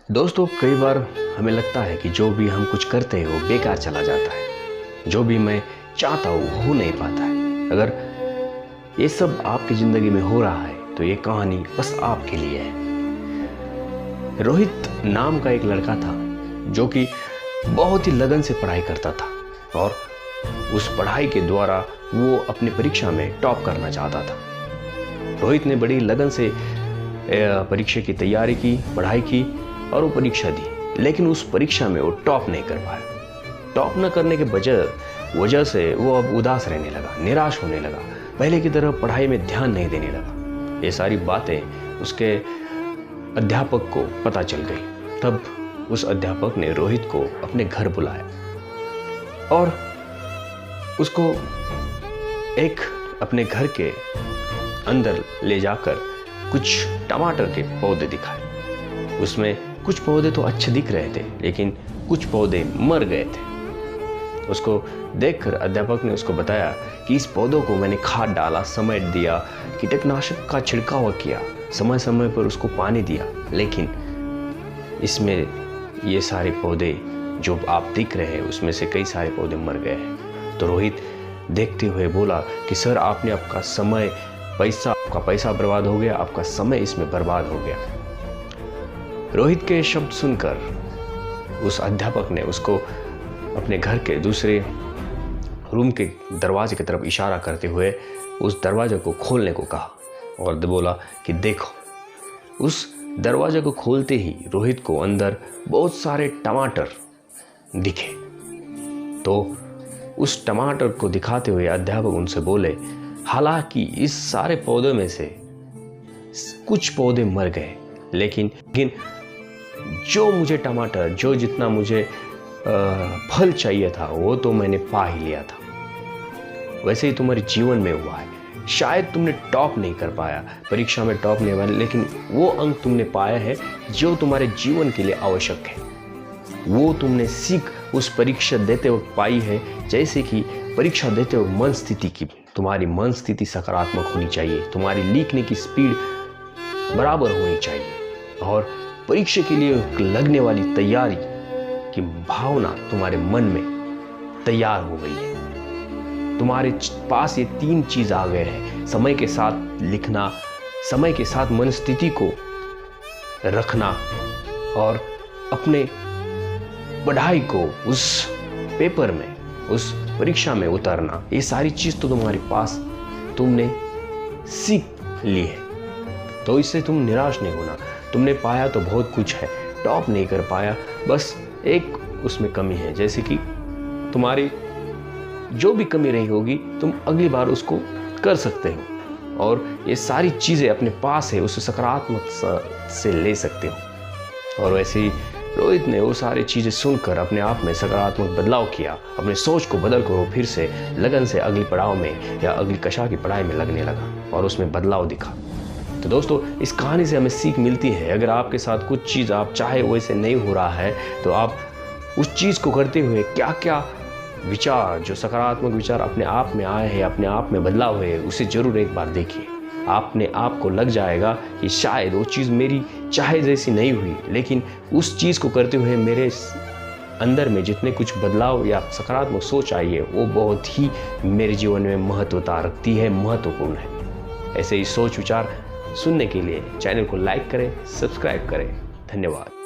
दोस्तों, कई बार हमें लगता है कि जो भी हम कुछ करते हैं वो बेकार चला जाता है। जो भी मैं चाहता हूँ हो नहीं पाता है। अगर ये सब आपकी ज़िंदगी में हो रहा है तो ये कहानी बस आपके लिए है। रोहित नाम का एक लड़का था जो कि बहुत ही लगन से पढ़ाई करता था और उस पढ़ाई के द्वारा वो अपनी परीक्षा में टॉप करना चाहता था। रोहित ने बड़ी लगन से परीक्षा की तैयारी की, पढ़ाई की और वो परीक्षा दी, लेकिन उस परीक्षा में वो टॉप नहीं कर पाया। टॉप न करने के वजह से वो अब उदास रहने लगा, निराश होने लगा, पहले की तरह पढ़ाई में ध्यान नहीं देने लगा। ये सारी बातें उसके अध्यापक को पता चल गई। तब उस अध्यापक ने रोहित को अपने घर बुलाया और उसको एक अपने घर के अंदर ले जाकर कुछ टमाटर के पौधे दिखाए। उसमें कुछ पौधे तो अच्छे दिख रहे थे, लेकिन कुछ पौधे मर गए थे। उसको देखकर अध्यापक ने उसको बताया कि इस पौधों को मैंने खाद डाला, समय दिया, कीटनाशक का छिड़काव किया, समय समय पर उसको पानी दिया, लेकिन इसमें ये सारे पौधे जो आप दिख रहे हैं उसमें से कई सारे पौधे मर गए हैं। तो रोहित देखते हुए बोला कि सर, आपने आपका समय, आपका पैसा बर्बाद हो गया, आपका समय इसमें बर्बाद हो गया। रोहित के शब्द सुनकर उस अध्यापक ने उसको अपने घर के दूसरे रूम के दरवाजे की तरफ इशारा करते हुए उस दरवाजे को खोलने को कहा और बोला कि देखो। उस दरवाजे को खोलते ही रोहित को अंदर बहुत सारे टमाटर दिखे। तो उस टमाटर को दिखाते हुए अध्यापक उनसे बोले, हालांकि इस सारे पौधों में से कुछ पौधे मर गए, लेकिन जो मुझे टमाटर, जो जितना मुझे फल चाहिए था वो तो मैंने पा ही लिया था। वैसे ही तुम्हारे जीवन में हुआ है। शायद तुमने टॉप नहीं कर पाया, परीक्षा में टॉप नहीं हुआ, लेकिन वो अंक तुमने पाया है जो तुम्हारे जीवन के लिए आवश्यक है। वो तुमने सीख उस परीक्षा देते वक्त पाई है। जैसे कि परीक्षा देते वक्त मन स्थिति की, तुम्हारी मन स्थिति सकारात्मक होनी चाहिए, तुम्हारी लिखने की स्पीड बराबर होनी चाहिए और परीक्षा के लिए लगने वाली तैयारी की भावना तुम्हारे मन में तैयार हो गई है। तुम्हारे पास ये 3 चीज आ गए हैं: समय के साथ लिखना, समय के साथ मन स्थिति को रखना और अपने पढ़ाई को उस पेपर में, उस परीक्षा में उतारना। ये सारी चीज तो तुम्हारे पास तुमने सीख ली है, तो इससे तुम निराश नहीं होना। तुमने पाया तो बहुत कुछ है, टॉप नहीं कर पाया, बस एक उसमें कमी है। जैसे कि तुम्हारी जो भी कमी रही होगी तुम अगली बार उसको कर सकते हो और ये सारी चीज़ें अपने पास है, उसे सकारात्मक से ले सकते हो। और वैसे ही रोहित ने वो सारी चीज़ें सुनकर अपने आप में सकारात्मक बदलाव किया, अपने सोच को बदल कर वो फिर से लगन से अगली पड़ाव में या अगली कक्षा की पढ़ाई में लगने लगा और उसमें बदलाव दिखा। तो दोस्तों, इस कहानी से हमें सीख मिलती है, अगर आपके साथ कुछ चीज़ आप चाहे वैसे नहीं हो रहा है तो आप उस चीज़ को करते हुए क्या क्या विचार, जो सकारात्मक विचार अपने आप में आए हैं, अपने आप में बदलाव हुए, उसे जरूर एक बार देखिए। आपने आपको लग जाएगा कि शायद वो चीज़ मेरी चाहे जैसी नहीं हुई, लेकिन उस चीज़ को करते हुए मेरे अंदर में जितने कुछ बदलाव या सकारात्मक सोच आई है वो बहुत ही मेरे जीवन में महत्वता रखती है, महत्वपूर्ण है। ऐसे ही सोच विचार सुनने के लिए चैनल को लाइक करें, सब्सक्राइब करें। धन्यवाद।